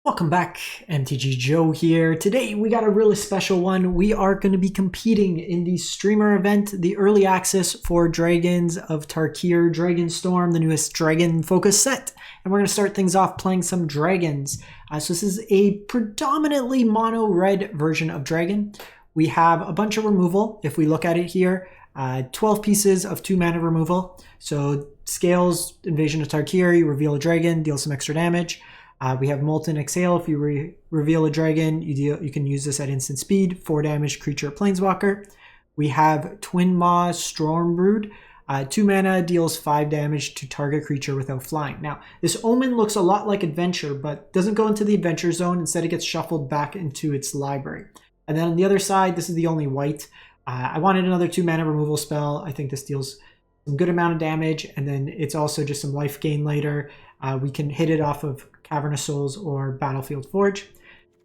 Welcome back, MTG Joe here. Today we got a really special one. We are going to be competing in the streamer event, the early access for Dragons of Tarkir Dragonstorm, the newest dragon focus set. And we're going to start things off playing some dragons. So this is a predominantly mono red version of dragon. We have a bunch of removal. If we look at it here, 12 pieces of 2 mana removal. So scales, Invasion of Tarkir, you reveal a dragon, deal some extra damage. We have Molten Exhale. If you reveal a dragon, you can use this at instant speed, 4 damage creature planeswalker. We have Twin Maw Stormbrood. 2 mana, deals 5 damage to target creature without flying. Now, this Omen looks a lot like Adventure, but doesn't go into the Adventure zone. Instead, it gets shuffled back into its library. And then on the other side, this is the only white. I wanted another 2 mana removal spell. I think this deals some good amount of damage, and then it's also just some life gain later. We can hit it off of Cavern of Souls or Battlefield Forge.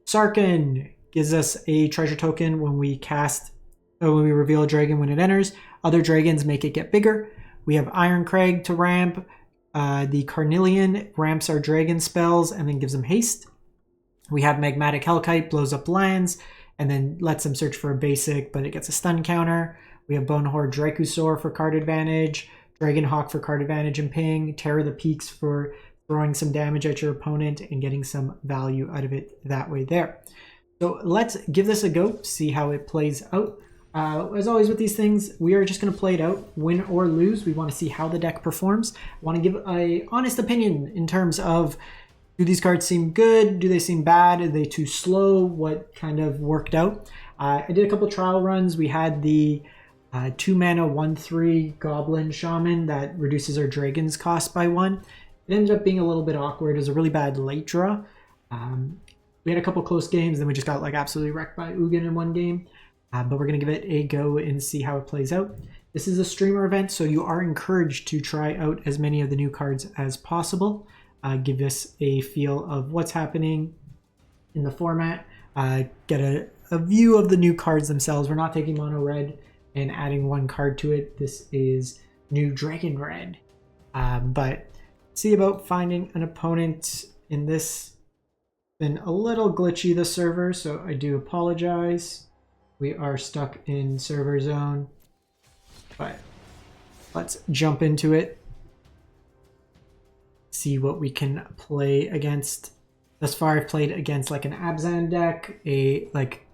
Sarkhan gives us a treasure token when we reveal a dragon when it enters. Other dragons make it get bigger. We have Irencrag to ramp. The Carnelian ramps our dragon spells and then gives them haste. We have Magmatic Hellkite, blows up lands and then lets them search for a basic, but it gets a stun counter. We have Bonehoard Dracosaur for card advantage. Dragonhawk for card advantage and ping. Terror the Peaks for throwing some damage at your opponent and getting some value out of it that way there. So let's give this a go, see how it plays out. As always with these things, we are just going to play it out, win or lose. We want to see how the deck performs. I want to give an honest opinion in terms of, do these cards seem good? Do they seem bad? Are they too slow? What kind of worked out? I did a couple trial runs. We had the 2 mana 1/3 Goblin Shaman that reduces our dragon's cost by 1. It ended up being a little bit awkward. It was a really bad late draw. We had a couple close games, then we just got like absolutely wrecked by Ugin in one game. But we're going to give it a go and see how it plays out. This is a streamer event, so you are encouraged to try out as many of the new cards as possible. Give us a feel of what's happening in the format. Get a view of the new cards themselves. We're not taking mono red and adding 1 card to it. This is new Dragon Red. But see about finding an opponent in this. Been a little glitchy, the server, so I do apologize. We are stuck in server zone, but let's jump into it. See what we can play against. Thus far I've played against like an Abzan deck, like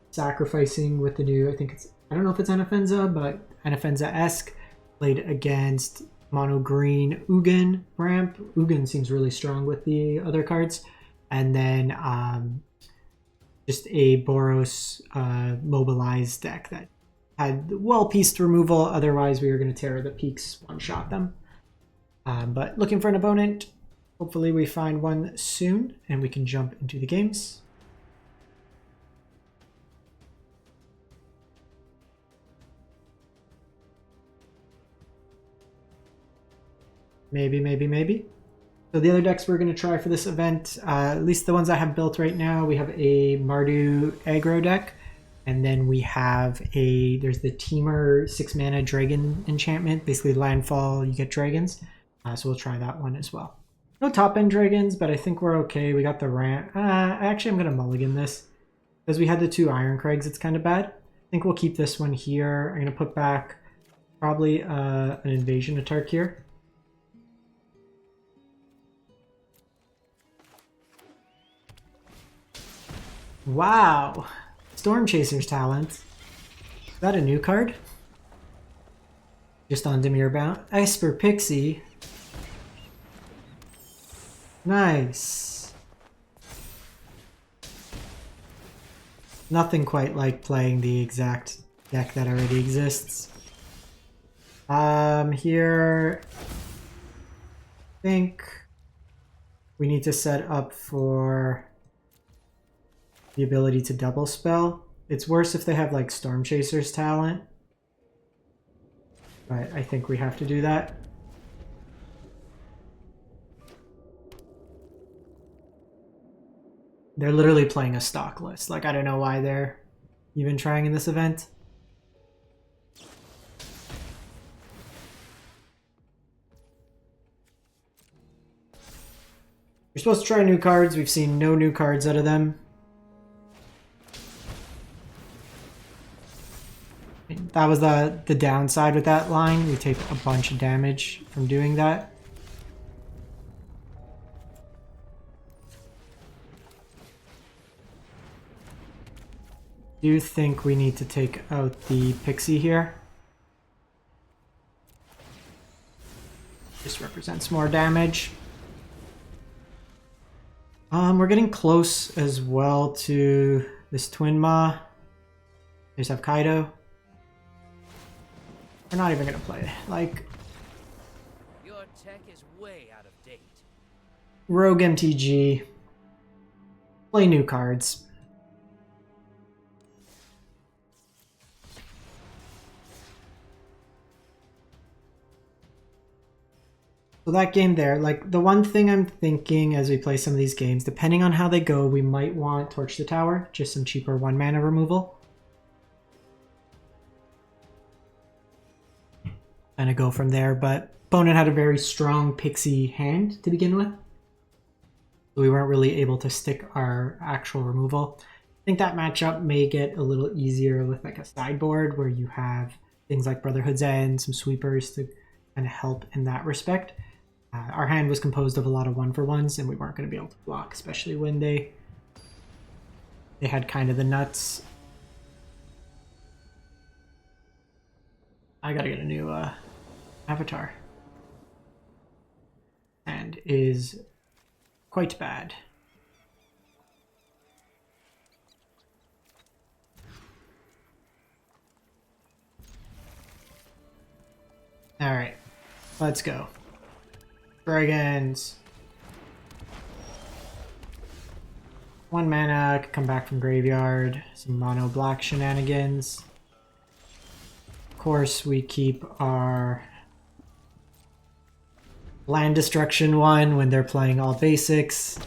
sacrificing with the new, I don't know if it's Anafenza, but Anafenza-esque. Played against mono green Ugin ramp. Ugin seems really strong with the other cards. And then just a Boros mobilized deck that had well-pieced removal. Otherwise, we were going to Terror the Peaks, one-shot them. But looking for an opponent. Hopefully we find one soon and we can jump into the games. Maybe. So the other decks we're going to try for this event, at least the ones I have built right now, we have a Mardu aggro deck. And then we have there's the Teamer 6 mana dragon enchantment. Basically landfall, you get dragons. So we'll try that one as well. No top end dragons, but I think we're okay. We got the ramp. Actually, I'm going to mulligan this. Because we had the 2 Irencrags, it's kind of bad. I think we'll keep this one here. I'm going to put back probably an Invasion of Tarkir. Wow, Storm Chaser's Talent. Is that a new card? Just on Dimir Bound. Esper Pixie. Nice. Nothing quite like playing the exact deck that already exists. Here, I think we need to set up for the ability to double spell. It's worse if they have like Storm Chaser's Talent, but I think we have to do that. They're literally playing a stock list. Like, I don't know why they're even trying in this event. You're supposed to try new cards. We've seen no new cards out of them. That was the downside with that line. We take a bunch of damage from doing that. Do you think we need to take out the Pixie here? This represents more damage. We're getting close as well to this Twin Ma. They just have Kaido. We're not even gonna play. Like, your tech is way out of date. Rogue MTG. Play new cards. So that game there, like the one thing I'm thinking as we play some of these games, depending on how they go, we might want Torch the Tower, just some cheaper 1-mana removal. Kind of go from there, but Bonehead had a very strong Pixie hand to begin with. So we weren't really able to stick our actual removal. I think that matchup may get a little easier with like a sideboard where you have things like Brotherhood's End, some sweepers to kind of help in that respect. Our hand was composed of a lot of 1-for-1s, and we weren't going to be able to block, especially when they had kind of the nuts. I gotta get a new avatar. And is quite bad. Alright, let's go. Dragons. 1 mana, could come back from graveyard. Some mono black shenanigans. Of course, we keep our land destruction one when they're playing all basics.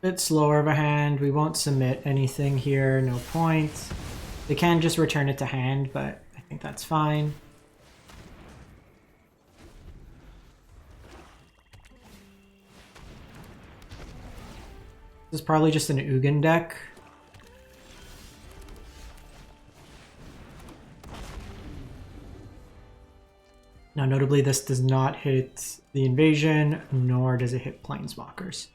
Bit slower of a hand. We won't submit anything here, no point. They can just return it to hand, but I think that's fine. This is probably just an Ugin deck. Now notably this does not hit the invasion, nor does it hit planeswalkers.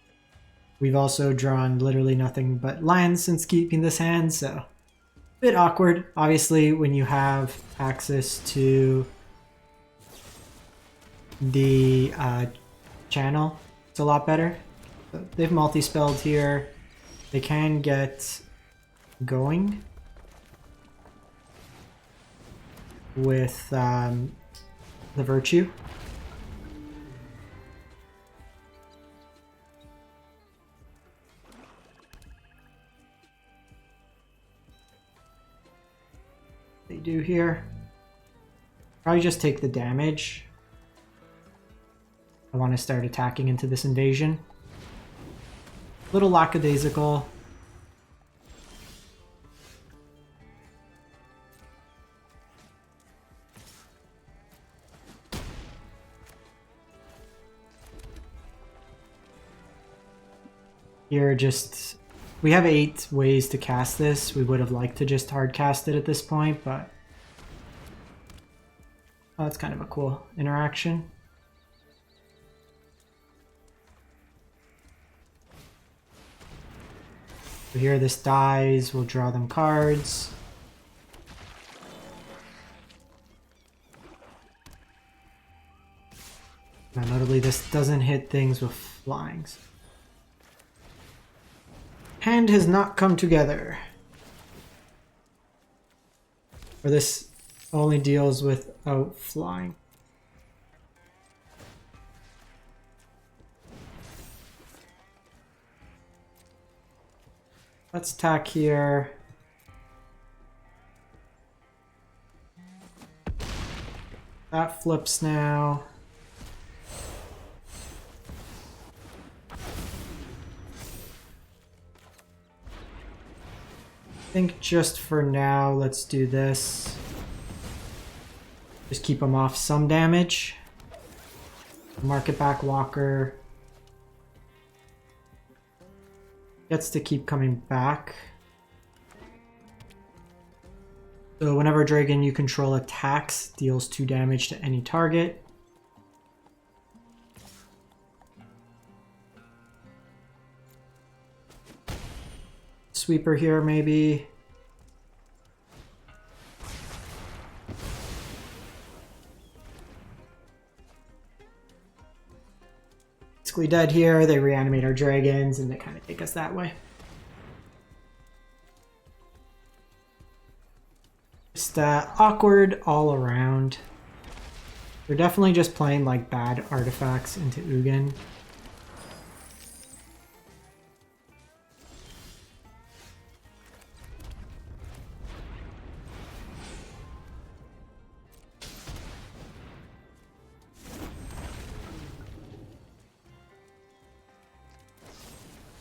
We've also drawn literally nothing but lands since keeping this hand, so a bit awkward. Obviously, when you have access to the channel, it's a lot better. So they've multi-spelled here. They can get going with the Virtue. They do here. Probably just take the damage. I want to start attacking into this invasion. Little lackadaisical. Here just... We have 8 ways to cast this. We would have liked to just hard cast it at this point, but... Oh, that's kind of a cool interaction. So here this dies, we'll draw them cards. Now notably this doesn't hit things with flyings. Hand has not come together. Or this only deals with flying. Let's attack here. That flips now. think just for now, let's do this. Just keep them off some damage. Market back walker gets to keep coming back. So whenever a dragon you control attacks, deals 2 damage to any target. Sweeper here, maybe. Basically dead here. They reanimate our dragons and they kind of take us that way. Just awkward all around. They're definitely just playing like bad artifacts into Ugin.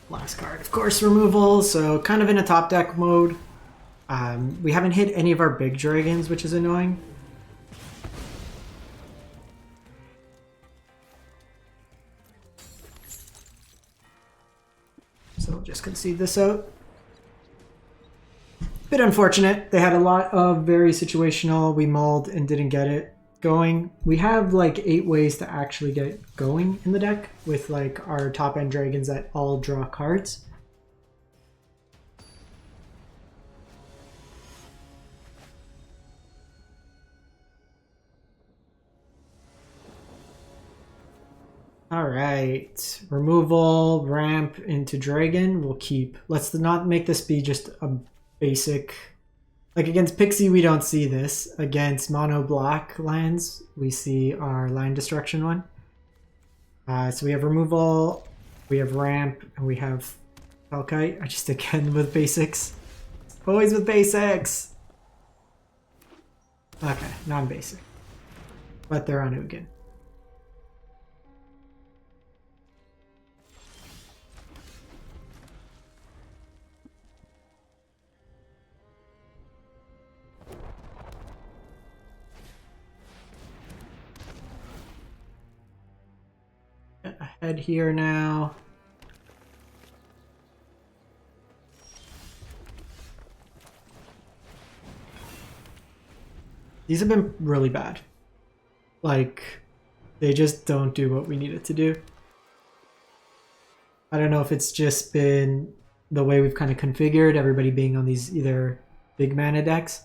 Last card, of course, removal, so kind of in a top deck mode. We haven't hit any of our big dragons, which is annoying. So we'll just concede this out. Bit unfortunate. They had a lot of very situational. We mulled and didn't get it going. We have like 8 ways to actually get it going in the deck with like our top end dragons that all draw cards. All right, removal, ramp into dragon. We'll keep. Let's not make this be just a basic. Like against Pixie, we don't see this. Against mono black lands, we see our land destruction one. So we have removal, we have ramp, and we have Hellkite. I just again with basics. Always with basics. Okay, non-basic. But they're on Ugin. Ahead here now. These have been really bad. Like, they just don't do what we need it to do. I don't know if it's just been the way we've kind of configured, everybody being on these either big mana decks.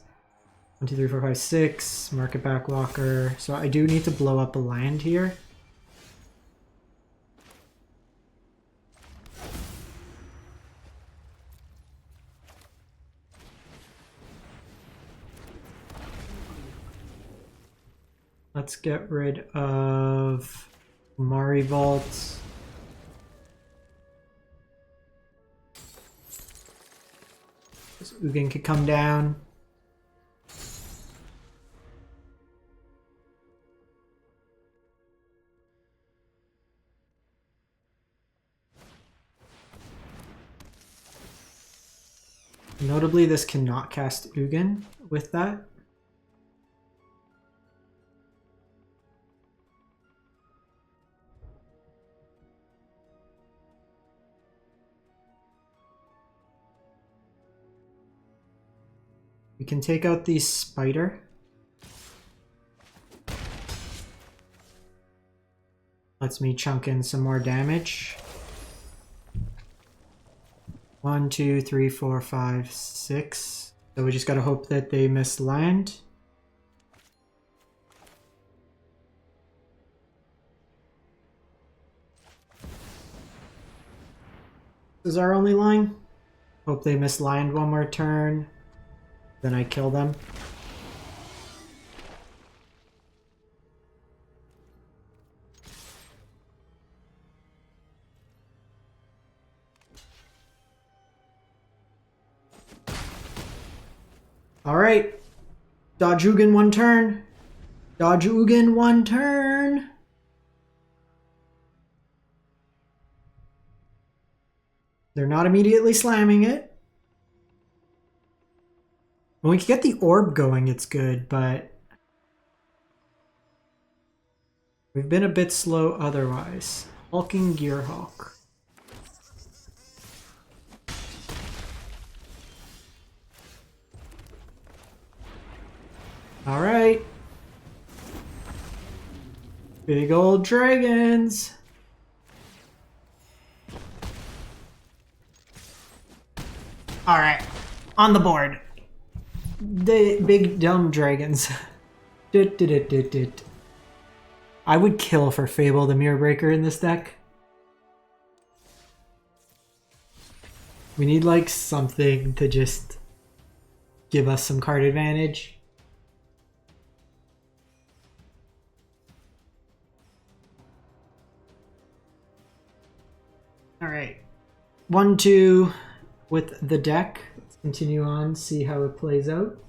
1, 2, 3, 4, 5, 6, market back walker. So I do need to blow up a land here. Let's get rid of Mari Vault. So Ugin could come down. Notably, this cannot cast Ugin with that. We can take out the spider. Lets me chunk in some more damage. 1, 2, 3, 4, 5, 6. So we just gotta hope that they miss land. This is our only line. Hope they miss land one more turn. Then I kill them. All right. Dodge Ugin 1 turn. Dodge Ugin 1 turn. They're not immediately slamming it. When we can get the orb going, it's good, but we've been a bit slow otherwise. Hulking Gearhawk. All right. Big old dragons. All right. On the board. The big dumb dragons. I would kill for Fable the Mirror Breaker in this deck. We need like something to just give us some card advantage. All right, 1-2 with the deck. Let's continue on, see how it plays out.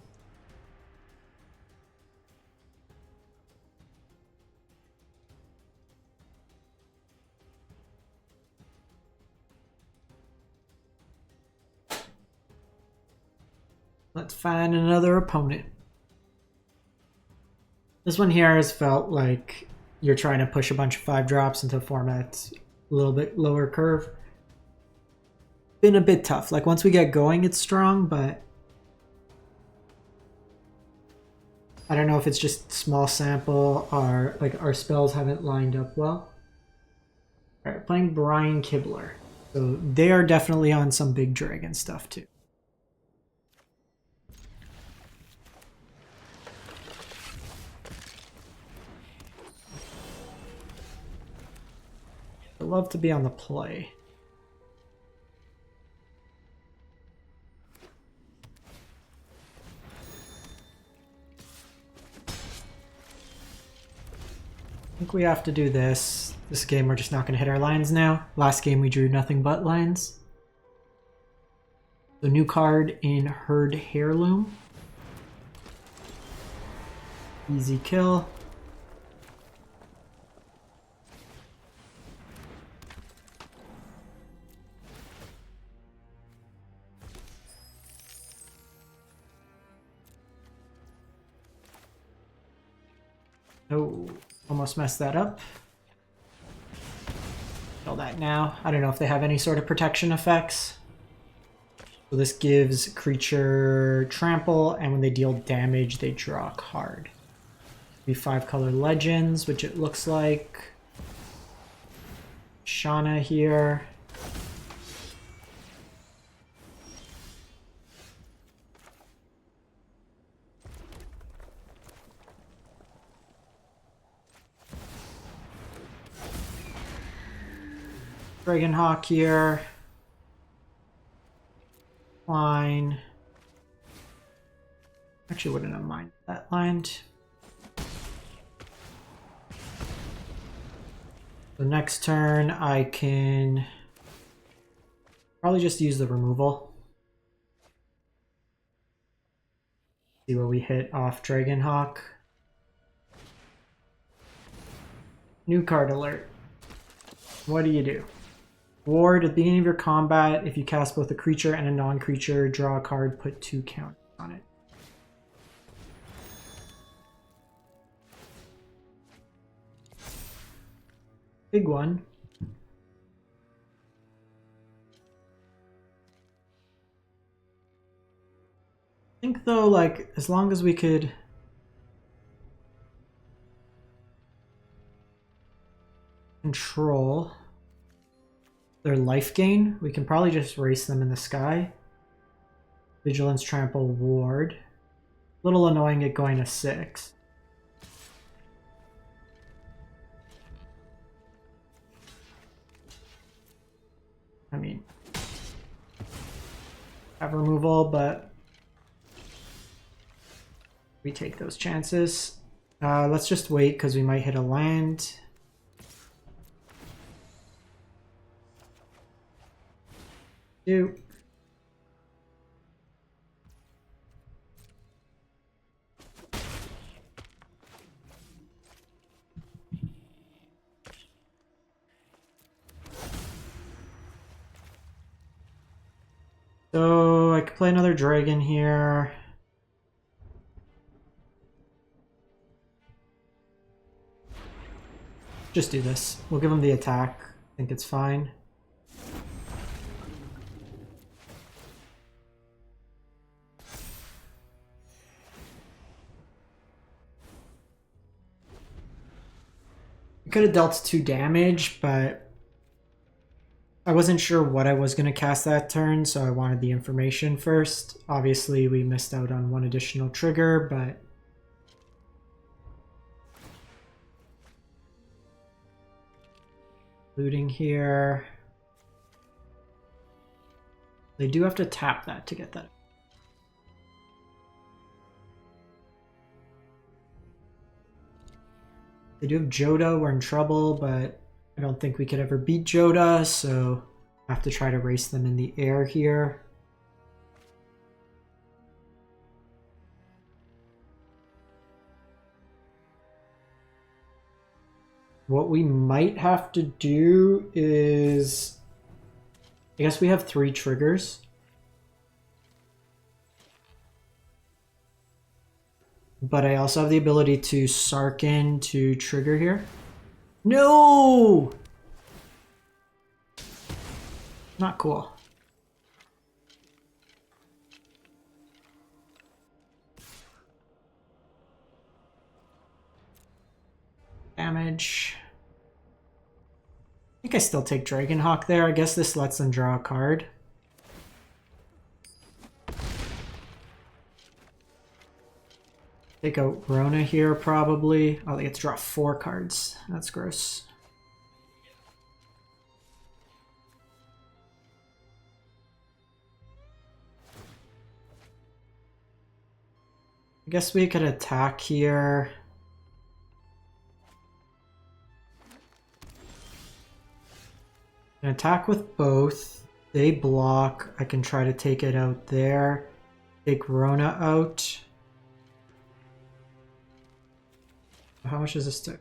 Let's find another opponent. This one here has felt like you're trying to push a bunch of 5-drops into a format a little bit lower curve. Been a bit tough. Like once we get going, it's strong, but I don't know if it's just small sample or like our spells haven't lined up well. All right, playing Brian Kibler. So they are definitely on some big dragon stuff too. I'd love to be on the play. I think we have to do this. This game we're just not going to hit our lines now. Last game we drew nothing but lines. The new card in Herd Heirloom. Easy kill. Oh, almost messed that up. Kill that now. I don't know if they have any sort of protection effects. So this gives creature trample, and when they deal damage, they draw a card. Be 5-color legends, which it looks like. Shauna here. Dragonhawk here. Line. Actually wouldn't have minded that lined. The next turn I can probably just use the removal. See what we hit off Dragonhawk. New card alert. What do you do? Ward, at the beginning of your combat, if you cast both a creature and a non-creature, draw a card, put 2 counters on it. Big one. I think though, like, as long as we could control their life gain, we can probably just race them in the sky. Vigilance, Trample, Ward. Little annoying it going to 6. I mean, have removal, but we take those chances. Let's just wait because we might hit a land. Do. So I could play another dragon here. Just do this. We'll give him the attack. I think it's fine. We could have dealt 2 damage, but I wasn't sure what I was going to cast that turn, so I wanted the information first. Obviously, we missed out on 1 additional trigger, but looting here. They do have to tap that to get that. They do have Joda, we're in trouble, but I don't think we could ever beat Joda, so I have to try to race them in the air here. What we might have to do is, I guess we have 3 triggers. But I also have the ability to Sarkin to trigger here. No! Not cool. Damage. I think I still take Dragonhawk there. I guess this lets them draw a card. Take out Rona here, probably. Oh, they get to draw 4 cards. That's gross. I guess we could attack here. An attack with both. They block. I can try to take it out there. Take Rona out. How much does this do?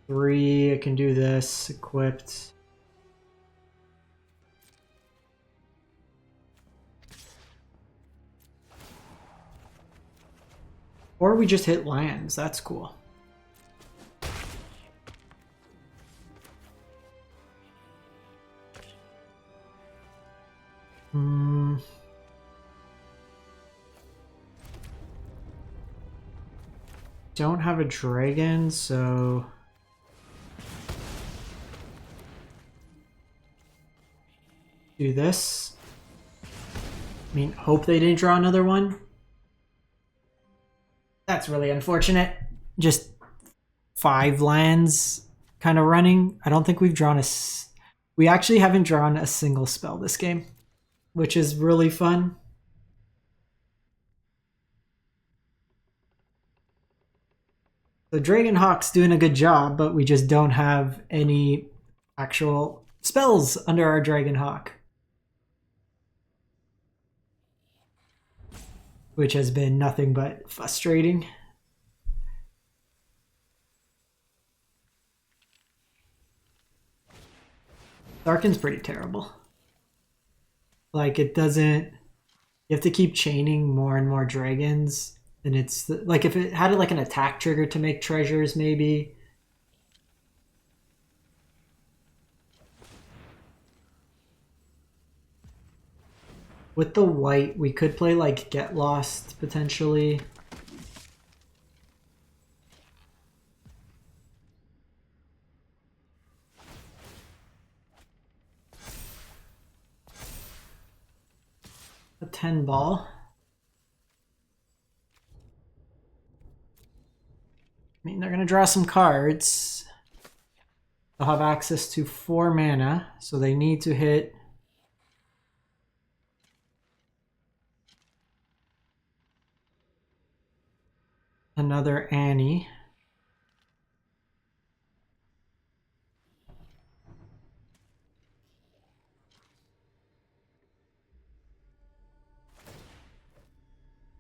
3. I can do this. Equipped. Or we just hit lands. That's cool. Don't have a dragon, so do this. I mean, hope they didn't draw another one. That's really unfortunate. Just 5 lands kind of running. I don't think we've drawn we actually haven't drawn a single spell this game, which is really fun. The Dragonhawk's doing a good job, but we just don't have any actual spells under our Dragonhawk, which has been nothing but frustrating. Sarkin's pretty terrible. Like, it doesn't... You have to keep chaining more and more dragons. And it's like if it had like an attack trigger to make treasures, maybe. With the white, we could play like Get Lost potentially. A 10 ball. I mean, they're going to draw some cards. They'll have access to 4 mana, so they need to hit another Annie.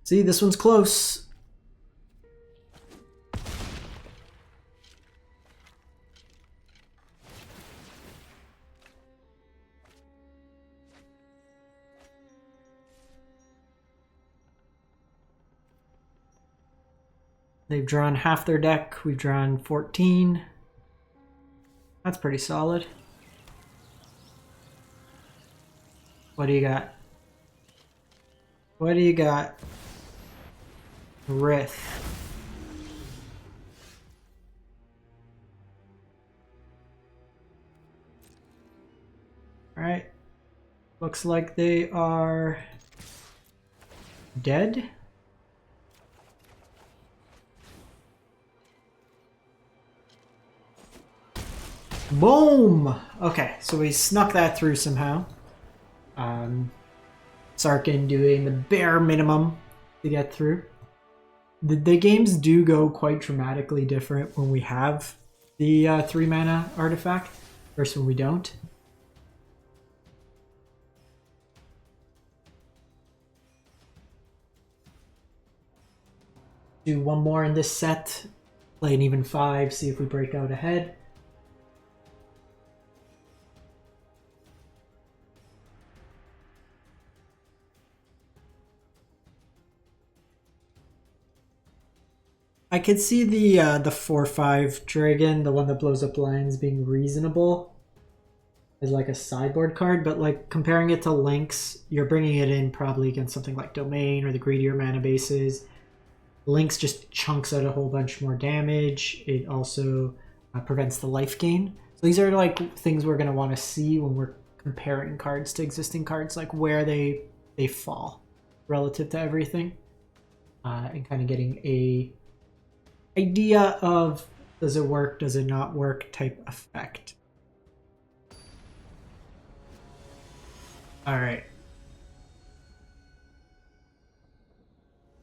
See, this one's close. They've drawn half their deck. We've drawn 14. That's pretty solid. What do you got? What do you got? Rith. Alright. Looks like they are dead. Boom! Okay, so we snuck that through somehow. Sarkin doing the bare minimum to get through. The games do go quite dramatically different when we have the 3 mana artifact versus when we don't. Do one more in this set, play an even 5, see if we break out ahead. I could see the 4/5 dragon, the one that blows up lands, being reasonable as like a sideboard card, but like comparing it to Lynx, you're bringing it in probably against something like Domain or the greedier mana bases. Lynx just chunks out a whole bunch more damage. It also prevents the life gain. So these are like things we're going to want to see when we're comparing cards to existing cards, like where they fall relative to everything, and kind of getting a idea of does it work, does it not work type effect. All right.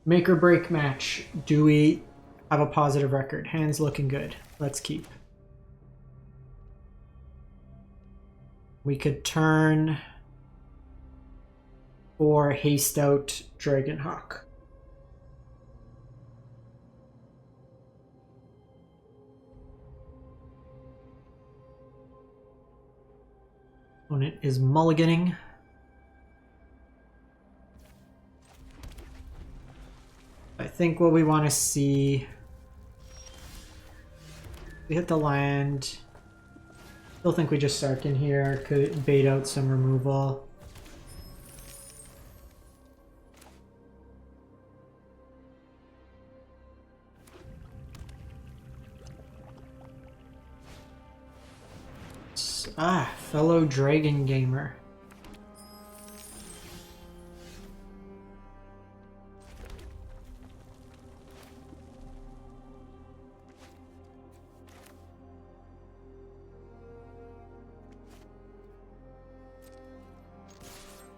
Make or break match. Do we have a positive record? Hands looking good. Let's keep. We could turn or haste out Dragonhawk. Opponent is mulliganing. I think what we want to see, we hit the land. Still think we just Sarkin here, could bait out some removal. Fellow Dragon Gamer.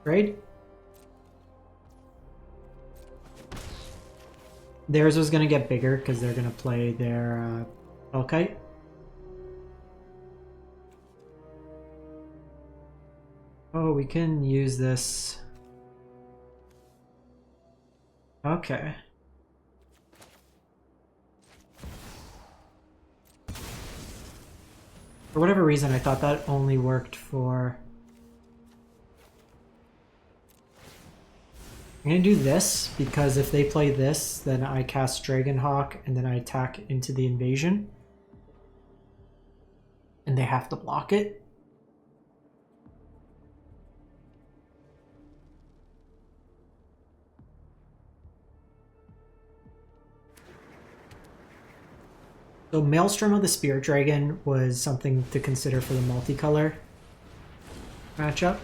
Right? Theirs was going to get bigger because they're going to play their Hellkite. Oh, we can use this. Okay. For whatever reason, I thought that only worked for... I'm gonna do this, because if they play this, then I cast Dragonhawk, and then I attack into the invasion. And they have to block it. So Maelstrom of the Spirit Dragon was something to consider for the multicolor matchup.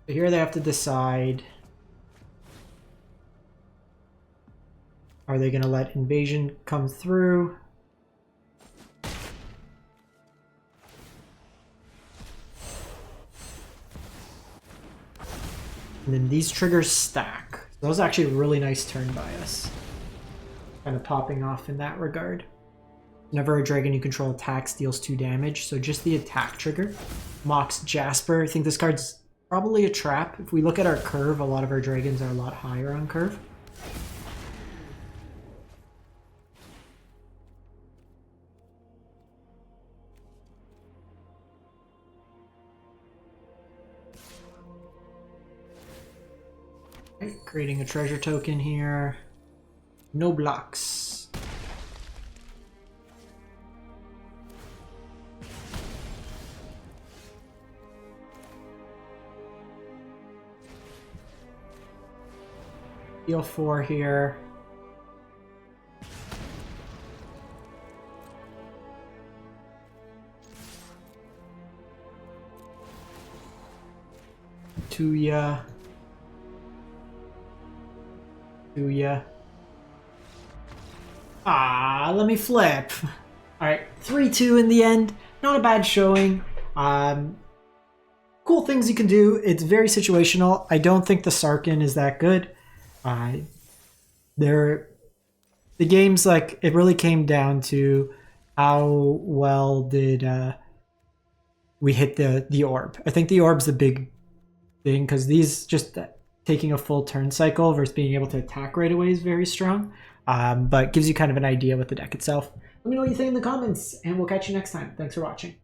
So here they have to decide, are they going to let Invasion come through? And then these triggers stack. That was actually a really nice turn by us. Kind of popping off in that regard. Whenever a dragon you control attacks, deals 2 damage. So just the attack trigger. Mox Jasper. I think this card's probably a trap. If we look at our curve, a lot of our dragons are a lot higher on curve. Alright, creating a treasure token here. No blocks. Deal 4 here. Tuya. Ah, let me flip. Alright, 3-2 in the end. Not a bad showing. Cool things you can do. It's very situational. I don't think the Sarkin is that good. The game's like, it really came down to how well did we hit the orb. I think the orb's the big thing, because these just taking a full turn cycle versus being able to attack right away is very strong, but gives you kind of an idea with the deck itself. Let me know what you think in the comments, and we'll catch you next time. Thanks for watching.